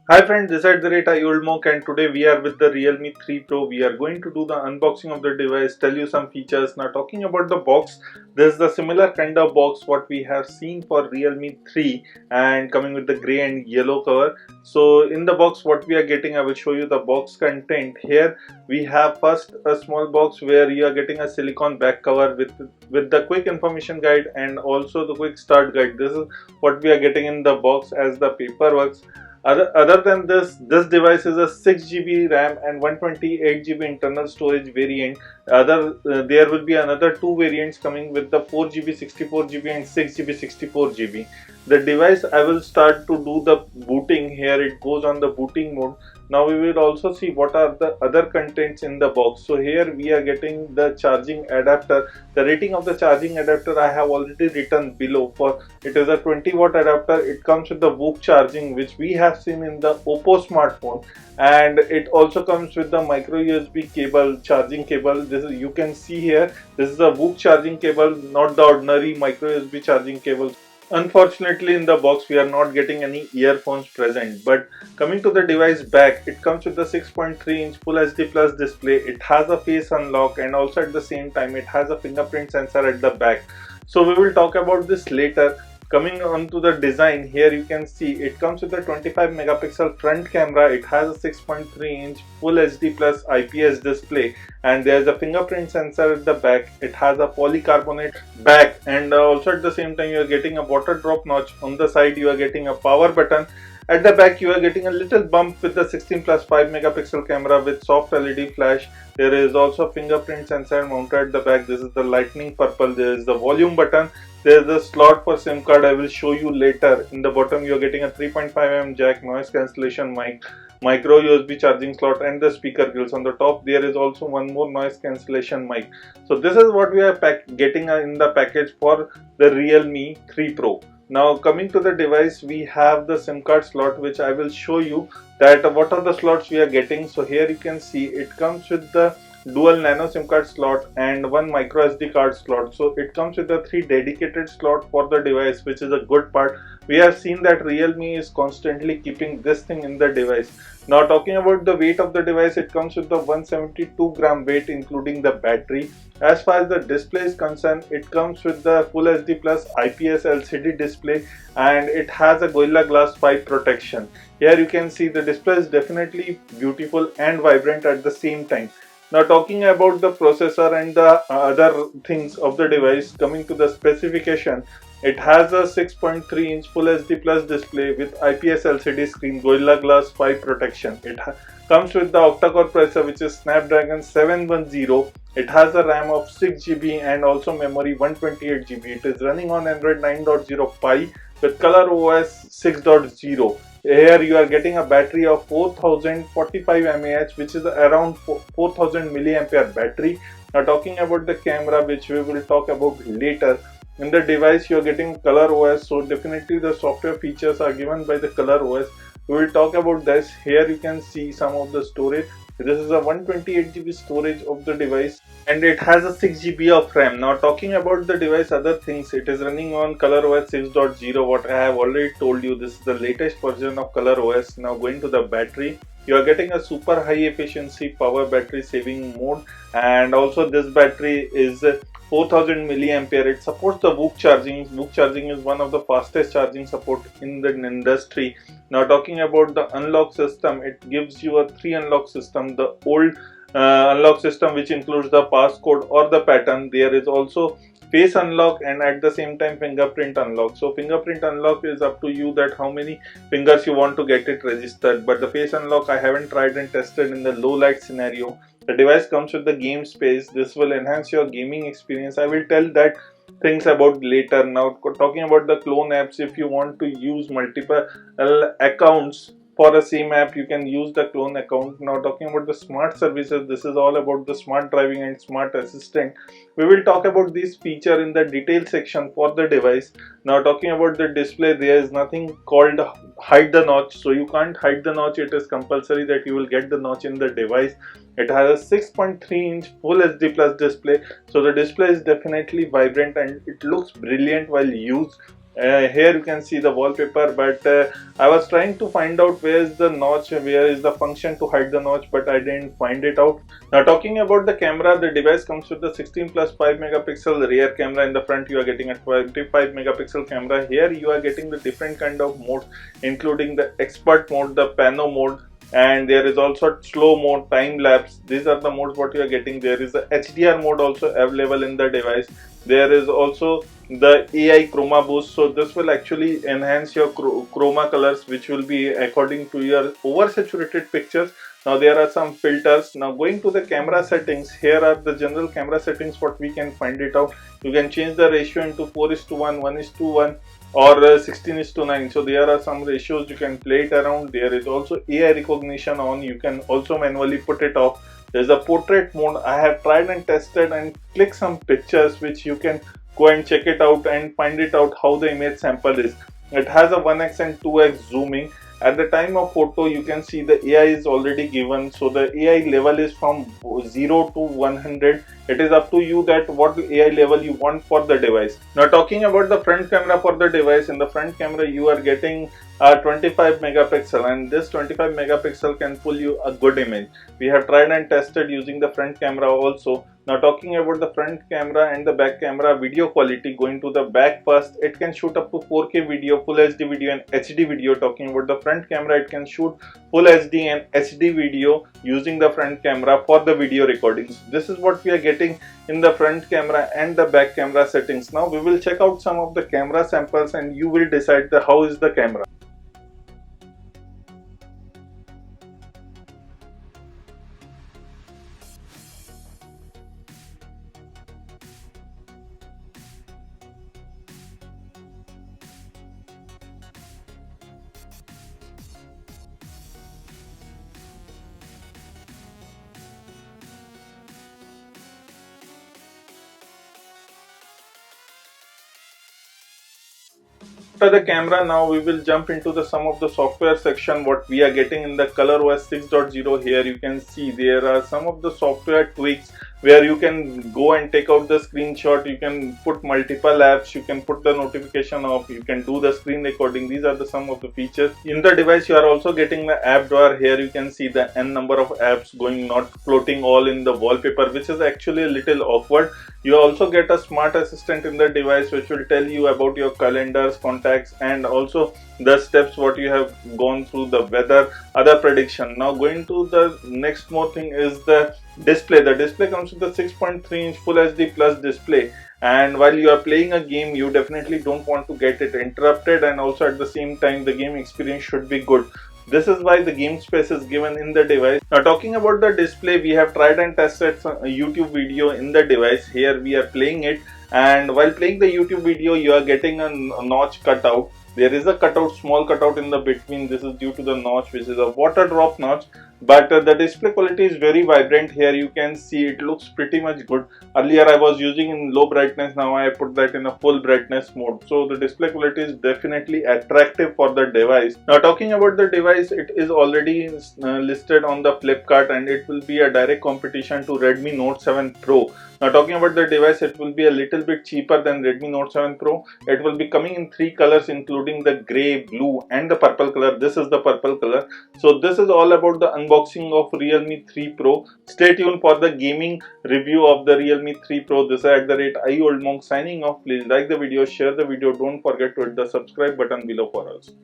Hi friends, this is the Reta Yulmok and today we are with the Realme 3 Pro. We are going to do the unboxing of the device, tell you some features. Now talking about the box, this is the similar kind of box what we have seen for Realme 3 and coming with the grey and yellow cover. So in the box what we are getting, I will show you the box content. Here we have first a small box where you are getting a silicone back cover with the quick information guide and also the quick start guide. This is what we are getting in the box as the paper works. Other than this device is a 6 GB RAM and 128 GB internal storage variant. There will be another two variants coming with the 4 GB 64 GB and 6 GB 64 GB. The device I will start to do the booting. Here it goes on the booting mode. Now we will also see what are the other contents in the box. So here we are getting the charging adapter. The rating of the charging adapter I have already written below. For it is a 20-watt adapter. It comes with the Bokeh charging, which we have seen in the Oppo smartphone, and it also comes with the micro USB cable, charging cable. This is, you can see here, this is a Bokeh charging cable, not the ordinary micro USB charging cable. Unfortunately, in the box we are not getting any earphones present. But coming to the device back, it comes with the 6.3-inch Full HD Plus display. It has a face unlock and also at the same time it has a fingerprint sensor at the back. So we will talk about this later. Coming on to the design, here you can see it comes with a 25 megapixel front camera. It has a 6.3-inch Full HD Plus IPS display and there's a fingerprint sensor at the back. It has a polycarbonate back and also at the same time you are getting a water drop notch. On the side you are getting a power button. At the back you are getting a little bump with the 16 plus 5 megapixel camera with soft LED flash. There is also a fingerprint sensor mounted at the back. This is the lightning purple. There is the volume button. There is a slot for SIM card. I will show you later. In the bottom you are getting a 3.5mm jack, noise cancellation mic, micro USB charging slot and the speaker grills. On the top there is also one more noise cancellation mic. So this is what we are getting in the package for the Realme 3 Pro. Now coming to the device, we have the SIM card slot, which I will show you that what are the slots we are getting. So here you can see it comes with the dual nano SIM card slot and one micro SD card slot. So it comes with the three dedicated slot for the device, which is a good part. We have seen that Realme is constantly keeping this thing in the device. Now talking about the weight of the device, it comes with the 172 gram weight including the battery. As far as the display is concerned, it comes with the Full HD Plus IPS LCD display and it has a Gorilla Glass 5 protection. Here you can see the display is definitely beautiful and vibrant at the same time. Now talking about the processor and the other things of the device, coming to the specification, it has a 6.3-inch Full HD Plus display with IPS LCD screen, Gorilla Glass 5 protection. It comes with the octa-core processor, which is Snapdragon 710. It has a RAM of 6 GB and also memory 128 GB. It is running on Android 9.0 Pie with ColorOS 6.0. Here you are getting a battery of 4045 mAh, which is around 4000 milliampere battery. Now talking about the camera, which we will talk about later. In the device you are getting ColorOS, so definitely the software features are given by the ColorOS. We will talk about this. Here you can see some of the storage. This is a 128 GB storage of the device and it has a 6 GB of RAM. Now talking about the device other things, it is running on ColorOS 6.0. What I have already told you, this is the latest version of ColorOS. Now going to the battery, you are getting a super high efficiency power battery saving mode and also this battery is 4000 milliampere. It supports the Bokeh charging. Bokeh charging is one of the fastest charging support in the industry. Now talking about the unlock system, it gives you a 3 unlock system. The old unlock system, which includes the passcode or the pattern. There is also face unlock and at the same time fingerprint unlock. So fingerprint unlock is up to you that how many fingers you want to get it registered, but the face unlock I haven't tried and tested in the low light scenario. The device comes with the game space. This will enhance your gaming experience. I will tell that things about later. Now talking about the clone apps, if you want to use multiple accounts for a same app, you can use the clone account. Now talking about the smart services, this is all about the smart driving and smart assistant. We will talk about this feature in the detail section for the device. Now talking about the display, there is nothing called hide the notch, so you can't hide the notch. It is compulsory that you will get the notch in the device. It has a 6.3-inch Full HD Plus display, so the display is definitely vibrant and it looks brilliant while used. Here you can see the wallpaper, but I was trying to find out where is the notch, where is the function to hide the notch, but I didn't find it out. Now talking about the camera, the device comes with the 16 plus 5 megapixel rear camera. In the front you are getting a 25 megapixel camera. Here you are getting the different kind of modes, including the expert mode, the pano mode, and there is also slow mode, time lapse. These are the modes what you are getting. There is the HDR mode also available in the device. There is also the AI chroma boost, so this will actually enhance your chroma colors, which will be according to your oversaturated pictures. Now there are some filters. Now going to the camera settings, here are the general camera settings what we can find it out. You can change the ratio into 4:1, 1:1, or 16:9. So there are some ratios you can play it around. There is also AI recognition on. You can also manually put it off. There's a portrait mode. I have tried and tested and clicked some pictures which you can go and check it out and find it out how the image sample is. It has a 1x and 2x zooming. At the time of photo you can see the AI is already given, so the AI level is from 0 to 100. It is up to you that what AI level you want for the device. Now talking about the front camera for the device, in the front camera you are getting a 25 megapixel, and this 25 megapixel can pull you a good image. We have tried and tested using the front camera also. Now talking about the front camera and the back camera video quality, going to the back first, it can shoot up to 4K video, full HD video and HD video. Talking about the front camera, it can shoot full HD and HD video using the front camera for the video recordings. This is what we are getting in the front camera and the back camera settings. Now we will check out some of the camera samples and you will decide how is the camera. After the camera, now we will jump into the some of the software section what we are getting in the ColorOS 6.0. Here you can see there are some of the software tweaks where you can go and take out the screenshot, you can put multiple apps, you can put the notification off, you can do the screen recording. These are the some of the features. In the device you are also getting the app drawer. Here you can see the n number of apps going, not floating all in the wallpaper, which is actually a little awkward. You also get a smart assistant in the device which will tell you about your calendars, contacts, and also the steps what you have gone through, the weather, other prediction. Now going to the next more thing is the display. The display comes with a 6.3-inch Full HD Plus display, and while you are playing a game you definitely don't want to get it interrupted, and also at the same time the game experience should be good. This is why the game space is given in the device. Now talking about the display, we have tried and tested some YouTube video in the device. Here we are playing it, and while playing the YouTube video you are getting a notch cutout. There is a cutout, small cutout in the between. This is due to the notch, which is a water drop notch, but the display quality is very vibrant. Here you can see it looks pretty much good. Earlier I was using in low brightness, now I put that in a full brightness mode, so the display quality is definitely attractive for the device. Now talking about the device, it is already listed on the Flipkart, and it will be a direct competition to Redmi Note 7 Pro. Now talking about the device, it will be a little bit cheaper than Redmi Note 7 Pro. It will be coming in 3 colors, including the grey, blue and the purple color. This is the purple color. So this is all about the unboxing of Realme 3 Pro. Stay tuned for the gaming review of the Realme 3 Pro. This is @IOldMonk signing off. Please like the video, share the video. Don't forget to hit the subscribe button below for us.